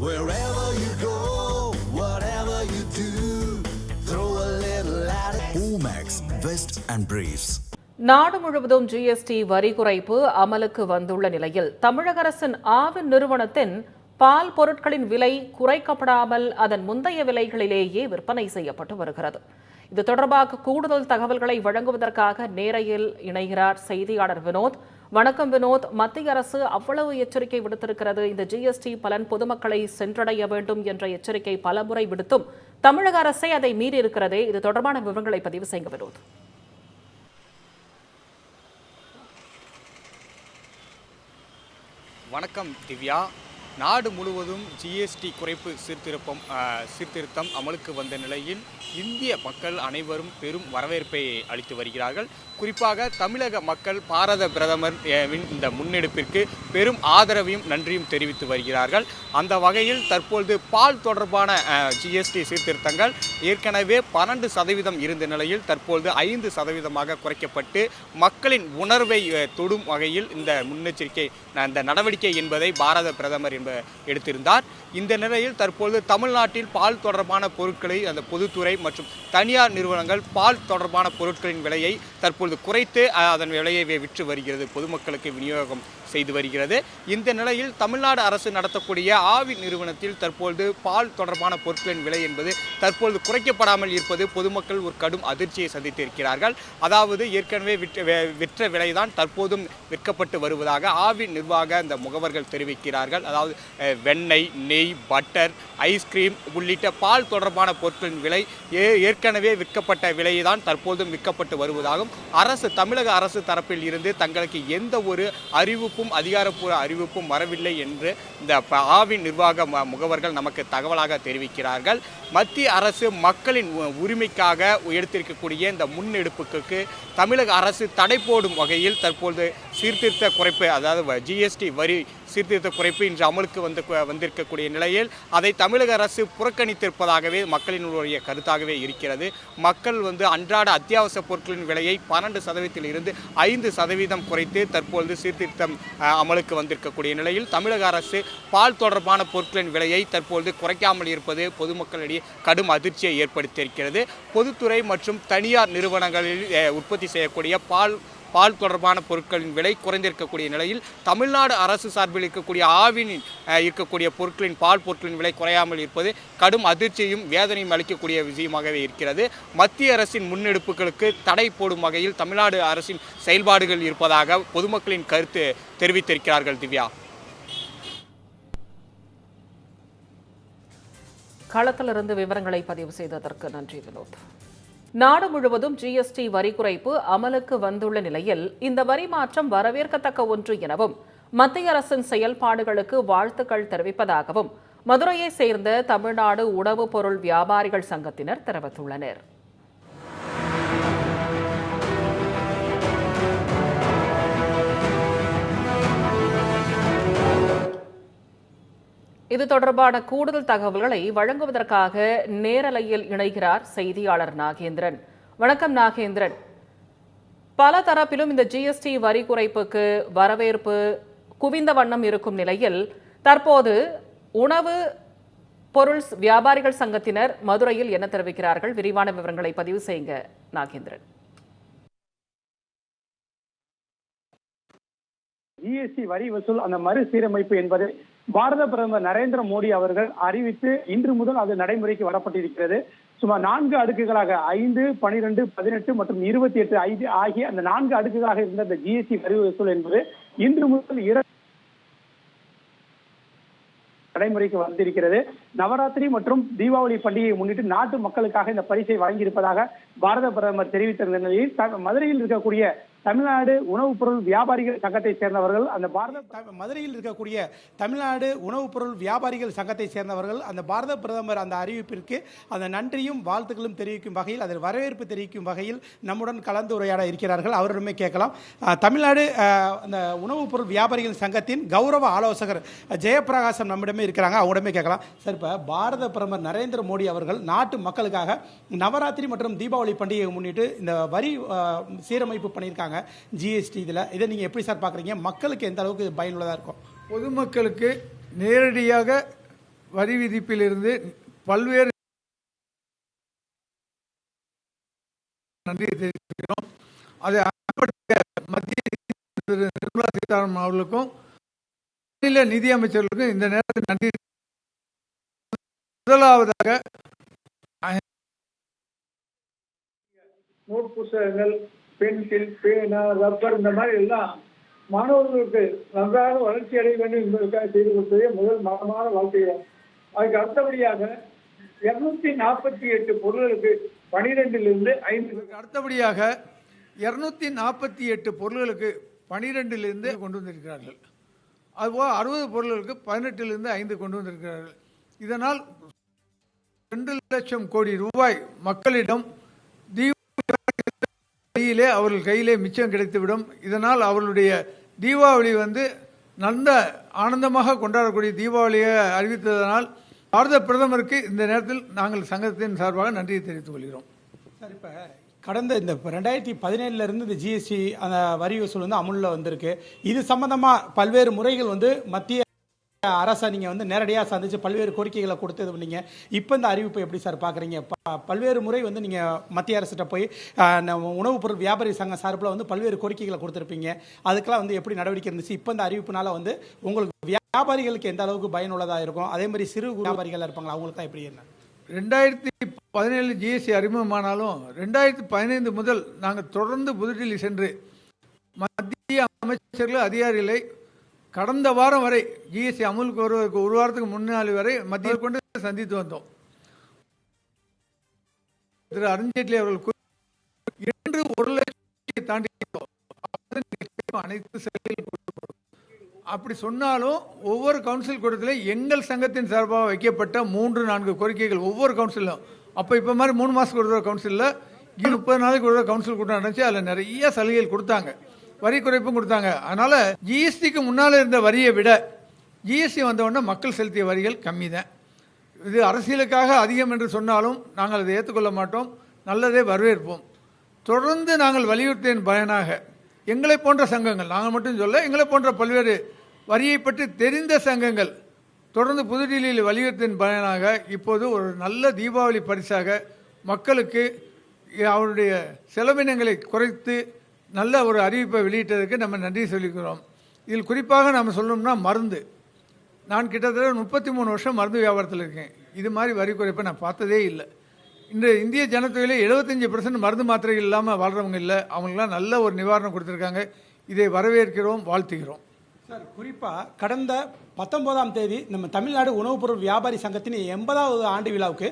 Wherever you go, whatever you do, throw a little at it. Omax, Vest and Briefs. நாடு முழுவதும் GST வரி குறைப்பு அமலுக்கு வந்துள்ள நிலையில் தமிழக அரசின் ஆவின் நிறுவனத்தின் பால் பொருட்களின் விலை குறைக்கப்படாமல் அதன் முந்தைய விலைகளிலேயே விற்பனை செய்யப்பட்டு வருகிறது. இது தொடர்பாக கூடுதல் தகவல்களை வழங்குவதற்காக நேரையில் இணைகிறார் செய்தியாளர் வினோத். வணக்கம் வினோத். மத்திய அரசு அவ்வளவு எச்சரிக்கை விடுத்திருக்கிறது. இந்த ஜிஎஸ்டி பலன் பொதுமக்களை சென்றடைய வேண்டும் என்ற எச்சரிக்கை பலமுறை விடுத்தும் தமிழக அரசே அதை மீறி இருக்கிறதே. இது தொடர்பான விவரங்களை பதிவு செய்யுங்க வினோத். வணக்கம் திவ்யா. நாடு முழுவதும் ஜிஎஸ்டி குறைப்பு சீர்திருத்தம் அமலுக்கு வந்த நிலையில் இந்திய மக்கள் அனைவரும் பெரும் வரவேற்பை அளித்து வருகிறார்கள். குறிப்பாக தமிழக மக்கள் பாரத பிரதமர் இந்த முன்னெடுப்பிற்கு பெரும் ஆதரவையும் நன்றியும் தெரிவித்து வருகிறார்கள். அந்த வகையில் தற்பொழுது பால் தொடர்பான ஜிஎஸ்டி சீர்திருத்தங்கள் ஏற்கனவே 12% இருந்த நிலையில் தற்பொழுது 5% குறைக்கப்பட்டு மக்களின் உணர்வை தொடும் வகையில் இந்த முன்னெச்சரிக்கை இந்த நடவடிக்கை என்பதை பாரத பிரதமர் எடுத்திருந்தார். இந்த நிலையில் தற்பொழுது தமிழ்நாட்டில் பால் தொடர்பான பொருட்களை அந்த பொதுத்துறை மற்றும் தனியார் நிறுவனங்கள் பால் தொடர்பான பொருட்களின் விலையை தற்பொழுது குறைத்து அதன் விலையை விற்று வருகிறது, பொதுமக்களுக்கு விநியோகம் செய்து வருகிறது. இந்த நிலையில் தமிழ்நாடு அரசு நடத்தக்கூடிய ஆவி நிறுவனத்தில் தற்பொழுது பால் தொடர்பான பொருட்களின் விலை என்பது தற்பொழுது குறைக்கப்படாமல் இருப்பது பொதுமக்கள் ஒரு கடும் அதிர்ச்சியை சந்தித்திருக்கிறார்கள். அதாவது ஏற்கனவே விற்ற விலைதான் தற்போதும் விற்கப்பட்டு வருவதாக ஆவி நிர்வாக அந்த முகவர்கள் தெரிவிக்கிறார்கள். அதாவது வெண்ணெய், நெய், பட்டர், ஐஸ்கிரீம் உள்ளிட்ட பால் தொடர்பான பொருட்களின் விலை ஏற்கனவே விற்கப்பட்ட விலையை தான் தற்போதும் விற்கப்பட்டு வருவதாகவும் தமிழக அரசு தரப்பில் இருந்து தங்களுக்கு எந்த ஒரு அதிகாரப்பூர்வ அறிவிப்பும் வரவில்லை என்று இந்த ஆவின் நிர்வாக முகவர்கள் நமக்கு தகவலாக தெரிவிக்கிறார்கள். மத்திய அரசு மக்களின் உரிமைக்காக எடுத்திருக்கக்கூடிய இந்த முன்னெடுப்புக்கு தமிழக அரசு தடை போடும் வகையில் தற்போது சீர்திருத்த குறைப்பு, அதாவது ஜிஎஸ்டி வரி சீர்திருத்த குறைப்பு இன்று அமலுக்கு வந்திருக்கக்கூடிய நிலையில் அதை தமிழக அரசு புறக்கணித்திருப்பதாகவே மக்களினுடைய கருத்தாகவே இருக்கிறது. மக்கள் அன்றாட அத்தியாவசிய பொருட்களின் விலையை 12% இருந்து 5% குறைத்து தற்பொழுது சீர்திருத்தம் அமலுக்கு வந்திருக்கக்கூடிய நிலையில் தமிழக அரசு பால் தொடர்பான பொருட்களின் விலையை தற்பொழுது குறைக்காமல் இருப்பது பொதுமக்களிடையே கடும் அதிர்ச்சியை ஏற்படுத்தியிருக்கிறது. பொதுத்துறை மற்றும் தனியார் நிறுவனங்களில் உற்பத்தி செய்யக்கூடிய பால் தொடர்பான பொருட்களின் விலை குறைந்திருக்கக்கூடிய நிலையில் தமிழ்நாடு அரசு சார்பில் இருக்கக்கூடிய ஆவினில் இருக்கக்கூடிய பால் பொருட்களின் விலை குறையாமல் இருப்பது கடும் அதிர்ச்சியும் வேதனையும் அளிக்கக்கூடிய விஷயமாகவே இருக்கிறது. மத்திய அரசின் முன்னெடுப்புகளுக்கு தடை போடும் வகையில் தமிழ்நாடு அரசின் செயல்பாடுகள் இருப்பதாக பொதுமக்களின் கருத்து தெரிவித்திருக்கிறார்கள். திவ்யா, களத்திலிருந்து விவரங்களை பதிவு செய்ததற்கு நன்றி வினோத். நாடு முழுவதும் ஜிஎஸ்டி வரி குறைப்பு அமலுக்கு வந்துள்ள நிலையில் இந்த வரி மாற்றம் வரவேற்கத்தக்க ஒன்று எனவும் மத்திய அரசின் செயல்பாடுகளுக்கு வாழ்த்துக்கள் தெரிவிப்பதாகவும் மதுரையை சேர்ந்த தமிழ்நாடு உணவுப் பொருள் வியாபாரிகள் சங்கத்தினர் தெரிவித்துள்ளனர். இது தொடர்பான கூடுதல் தகவல்களை வழங்குவதற்காக நேரலையில் இணைகிறார் செய்தியாளர் நாகேந்திரன். வணக்கம் நாகேந்திரன். பல தரப்பிலும் இந்த ஜிஎஸ்டி வரி குறைப்புக்கு வரவேற்பு குவிந்த வண்ணம் இருக்கும் நிலையில் தற்போது உணவு பொருள் வியாபாரிகள் சங்கத்தினர் மதுரையில் என்ன தெரிவிக்கிறார்கள்? விரிவான விவரங்களை பதிவு செய்யுங்க நாகேந்திரன். ஜிஎஸ்டி வரி வசூல் அந்த மறுசீரமைப்பு என்பது பாரத பிரதமர் நரேந்திர மோடி அவர்கள் அறிவித்து இன்று முதல் அது நடைமுறைக்கு வரப்பட்டிருக்கிறது. சுமார் 4 அடுக்குகளாக 5, 12, 18 மற்றும் 28 ஆகிய அந்த 4 அடுக்குகளாக இருந்த இந்த ஜிஎஸ்டி வரி வசூல் என்பது இன்று முதல் நடைமுறைக்கு வந்திருக்கிறது. நவராத்திரி மற்றும் தீபாவளி பண்டிகையை முன்னிட்டு நாட்டு மக்களுக்காக இந்த பரிசை வழங்கியிருப்பதாக பாரத பிரதமர் தெரிவித்திருந்த நிலையில் மதுரையில் இருக்கக்கூடிய தமிழ்நாடு உணவுப் பொருள் வியாபாரிகள் சங்கத்தை சேர்ந்தவர்கள் மதுரையில் இருக்கக்கூடிய தமிழ்நாடு உணவுப் பொருள் வியாபாரிகள் சங்கத்தை சேர்ந்தவர்கள் அந்த பாரத பிரதமர் அந்த அறிவிப்பிற்கு அந்த நன்றியும் வாழ்த்துக்களும் தெரிவிக்கும் வகையில் அதில் வரவேற்பு தெரிவிக்கும் வகையில் நம்முடன் கலந்து உரையாட இருக்கிறார்கள். அவரிடமே கேட்கலாம். தமிழ்நாடு அந்த உணவுப் பொருள் வியாபாரிகள் சங்கத்தின் கௌரவ ஆலோசகர் ஜெயபிரகாசம் நம்மிடமே இருக்கிறாங்க. அவரிடமே கேட்கலாம். சார், இப்போ பாரத பிரதமர் நரேந்திர மோடி அவர்கள் நாட்டு மக்களுக்காக நவராத்திரி மற்றும் தீபாவளி பண்டிகையை முன்னிட்டு இந்த வரி சீரமைப்பு பண்ணியிருக்காங்க ஜிஎஸ்டி. இதை நீங்க எப்படி சார் பாக்குறீங்க? மக்களுக்கு எந்த அளவுக்கு பயனுள்ளதா இருக்கும்? பொதுமக்களுக்கு நேரடியாக வரி விதிப்பிலிருந்து பல்வேறு நன்றியை தெரிவிக்கிறோம். அதை அமல்படுத்திய மத்திய நிர்மலா சீதாராமன் அவர்களுக்கும் மாநில நிதியமைச்சர்களுக்கும் இந்த நேரத்தில் நன்றி. முதலாவதாக நோட் புத்தகங்கள், பென்சில், பேனா, ரப்பர் இந்த மாதிரி எல்லாம் மாணவர்களுக்கு நன்றாக வளர்ச்சி அடைய வேண்டும் என்பதற்காக செய்து கொடுத்ததே முதல் மகமான வாழ்க்கையும். அதுக்கு அடுத்தபடியாக 248 பொருள்களுக்கு 12லிருந்து 5 அடுத்தபடியாக 248 பொருள்களுக்கு 12லிருந்து கொண்டு வந்திருக்கிறார்கள். அதுபோல் 60 பொருள்களுக்கு 18லிருந்து 5 கொண்டு வந்திருக்கிறார்கள். இதனால் 2 லட்சம் கோடி ரூபாய் மக்களிடம் தீபாவளியிலே அவர்கள் கையிலே மிச்சம் கிடைத்துவிடும். இதனால் அவர்களுடைய தீபாவளி நல்ல ஆனந்தமாக கொண்டாடக்கூடிய தீபாவளியை அறிவித்ததனால் பாரத பிரதமருக்கு இந்த நேரத்தில் நாங்கள் சங்கத்தின் சார்பாக நன்றியை தெரிவித்துக் கொள்கிறோம். சார், இப்போ கடந்த இந்த 2017 இந்த ஜிஎஸ்டி அந்த வரி வசூல் அமுலில் வந்திருக்கு. இது சம்பந்தமாக பல்வேறு முறைகள் மத்திய அரசை நீங்கள் நேரடியாக சந்தித்து பல்வேறு கோரிக்கைகளை கொடுத்து இது பண்ணீங்க. இப்போ இந்த அறிவிப்பை எப்படி சார் பார்க்குறீங்க? பல்வேறு முறை நீங்கள் மத்திய அரசிட்ட போய் உணவுப் பொருள் வியாபாரி சங்கம் சார்பில் பல்வேறு கோரிக்கைகளை கொடுத்துருப்பீங்க. அதுக்கெல்லாம் எப்படி நடவடிக்கை இருந்துச்சு? இப்போ இந்த அறிவிப்புனால உங்களுக்கு வியாபாரிகளுக்கு எந்த அளவுக்கு பயனுள்ளதாக இருக்கும்? அதே மாதிரி சிறு வியாபாரிகள் இருப்பாங்களா, அவங்களுக்கு எப்படி என்ன? 2017 ஜிஎஸ்டி அறிமுகமானாலும் 2015 முதல் நாங்கள் தொடர்ந்து புதுடில்லி சென்று மத்திய அமைச்சர்கள் அதிகாரிகளை கடந்த வாரம் வரை ஜிஎஸ்டி அமுலுக்கு வருவதற்கு ஒரு வாரத்துக்கு முன்னாள் வரை மத்திய கொண்டு சந்தித்து வந்தோம். திரு அருண்ஜேட்லி அவர்கள் இன்று 1 லட்சத்தை தாண்டி அனைத்து அப்படி சொன்னாலும் ஒவ்வொரு கவுன்சில் கூட்டத்தில் எங்கள் சங்கத்தின் சார்பாக வைக்கப்பட்ட 3-4 கோரிக்கைகள் ஒவ்வொரு கவுன்சிலும் இப்போ மாதிரி 3 மாதத்துக்கு ஒரு கவுன்சிலில் 30 நாளைக்கு ஒரு கவுன்சில் கூட்டம் நடந்துச்சு. அதில் நிறைய சலுகைகள் கொடுத்தாங்க, வரி குறைப்பும் கொடுத்தாங்க. அதனால ஜிஎஸ்டிக்கு முன்னால் இருந்த வரியை விட ஜிஎஸ்டி வந்தவுடனே மக்கள் செலுத்திய வரிகள் கம்மி தான். இது அரசியலுக்காக அதிகம் என்று சொன்னாலும் நாங்கள் அதை ஏற்றுக்கொள்ள மாட்டோம், நல்லதே வரவேற்போம். தொடர்ந்து நாங்கள் வலியுறுத்தியின் பயனாக எங்களை போன்ற சங்கங்கள், நாங்கள் மட்டும் சொல்ல, எங்களை போன்ற பல்வேறு வரியை பற்றி தெரிந்த சங்கங்கள் தொடர்ந்து புதுடில்லியில் வலியுறுத்தியின் பயனாக இப்போது ஒரு நல்ல தீபாவளி பரிசாக மக்களுக்கு அவருடைய செலவினங்களை குறைத்து நல்ல ஒரு அறிவிப்பை வெளியிட்டதுக்கு நம்ம நன்றி சொல்லிக்கிறோம். இதில் குறிப்பாக நம்ம சொல்லணும்னா மருந்து. நான் கிட்டத்தட்ட 33 வருஷம் மருந்து வியாபாரத்தில் இருக்கேன். இது மாதிரி வரி குறைப்பை நான் பார்த்ததே இல்லை. இன்று இந்திய ஜனத்தொகையில் 75% மருந்து மாத்திரைகள் இல்லாமல் வாழ்கிறவங்க இல்லை. அவங்களுக்குலாம் நல்ல ஒரு நிவாரணம் கொடுத்துருக்காங்க. இதை வரவேற்கிறோம், வாழ்த்துகிறோம். சார், குறிப்பாக கடந்த 19ஆம் தேதி நம்ம தமிழ்நாடு உணவுப் பொருள் வியாபாரி சங்கத்தின் 80வது ஆண்டு விழாவுக்கு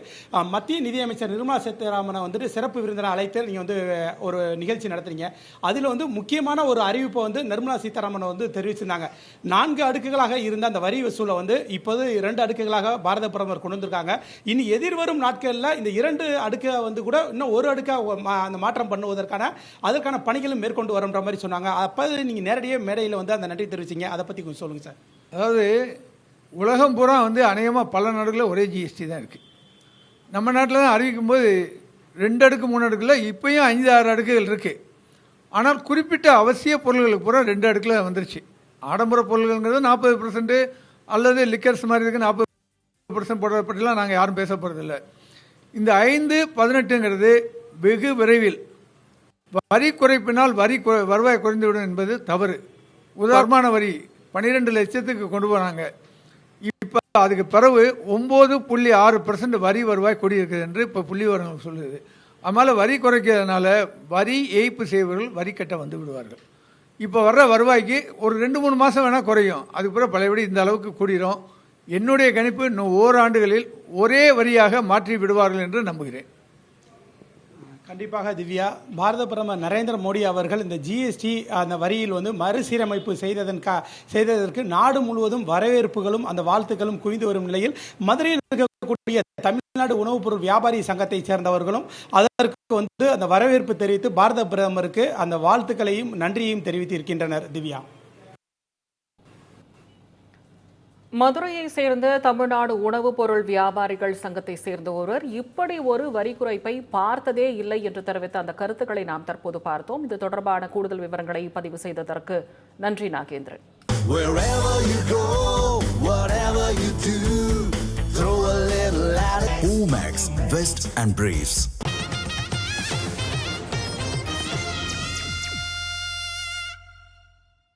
மத்திய நிதியமைச்சர் நிர்மலா சீதாராமனை சிறப்பு விருந்தினர் அழைத்து நீங்கள் ஒரு நிகழ்ச்சி நடத்துறீங்க. அதில் முக்கியமான ஒரு அறிவிப்பை நிர்மலா சீதாராமன் தெரிவிச்சிருந்தாங்க. 4 அடுக்குகளாக இருந்த அந்த வரி வசூலை இப்போது 2 அடுக்குகளாக பாரத பிரதமர் கொண்டு வந்திருக்காங்க. இனி எதிர்வரும் நாட்களில் இந்த 2 அடுக்கை கூட இன்னும் 1 அடுக்காக அந்த மாற்றம் பண்ணுவதற்கான அதற்கான பணிகளும் மேற்கொண்டு வரும்ன்ற மாதிரி சொன்னாங்க. அப்போ நீங்கள் நேரடியாக மேடையில் அந்த நன்றி தெரிவிச்சிங்க. அதை பற்றி கொஞ்சம் சொல்லுங்கள் சார். அதாவது உலகம் பூரா அநேகமாக பல நாடுகளில் ஒரே ஜிஎஸ்டி தான் இருக்குது. நம்ம நாட்டில் தான் அறிவிக்கும் போது 2 அடுக்கு 3 அடுக்கில் இப்பயும் 5-6 அடுக்குகள் இருக்குது. ஆனால் குறிப்பிட்ட அவசிய பொருள்களுக்கு பூரா 2 அடுக்கில் வந்துருச்சு. ஆடம்பர பொருள்கள்ங்கிறது 40% அல்லது லிக்கர்ஸ் மாதிரி இருக்குது 40% போடுறத பற்றிலாம் நாங்கள் யாரும் பேச போகிறதில்லை. இந்த 5-18ங்கிறது வெகு விரைவில் வரி குறைப்பினால் வருவாய் குறைந்துவிடும் என்பது தவறு. உதாரணமான வரி 12 லட்சத்துக்கு கொண்டு போனாங்க. இப்போ அதுக்கு பிறகு 9.6% வரி வருவாய் கூடியிருக்குது என்று இப்போ புள்ளி விவரங்கள் சொல்லுது. அதனால் வரி குறைக்கிறதுனால வரி ஏய்ப்பு செய்வர்கள் வரி கட்ட வந்து விடுவார்கள். இப்போ வர்ற வருவாய்க்கு ஒரு 2-3 மாதம் வேணால் குறையும், அதுக்கு பிறகு பழையபடி இந்த அளவுக்கு கூடிரும். என்னுடைய கணிப்பு இன்னும் ஓராண்டுகளில் ஒரே வரியாக மாற்றி விடுவார்கள் என்று நம்புகிறேன். கண்டிப்பாக திவ்யா, பாரத பிரதமர் நரேந்திர மோடி அவர்கள் இந்த ஜிஎஸ்டி அந்த வரியில் மறுசீரமைப்பு செய்ததற்கு நாடு முழுவதும் வரவேற்புகளும் அந்த வாழ்த்துக்களும் குவிந்து வரும் நிலையில் மதுரையில் இருக்கக்கூடிய தமிழ்நாடு உணவுப் பொருள் வியாபாரி சங்கத்தை சேர்ந்தவர்களும் அதற்கு அந்த வரவேற்பு தெரிவித்து பாரத பிரதமருக்கு அந்த வாழ்த்துக்களையும் நன்றியையும் தெரிவித்து இருக்கின்றனர். திவ்யா, மதுரையை சேர்ந்த தமிழ்நாடு உணவுப் பொருள் வியாபாரிகள் சங்கத்தை சேர்ந்த ஒருவர் இப்படி ஒரு வரி குறைப்பை பார்த்ததே இல்லை என்று தெரிவித்த அந்த கருத்துக்களை நாம் தற்போது பார்த்தோம். இது தொடர்பான கூடுதல் விவரங்களை பதிவு செய்ததற்கு நன்றி Nagendran. Omax, Vest and Briefs.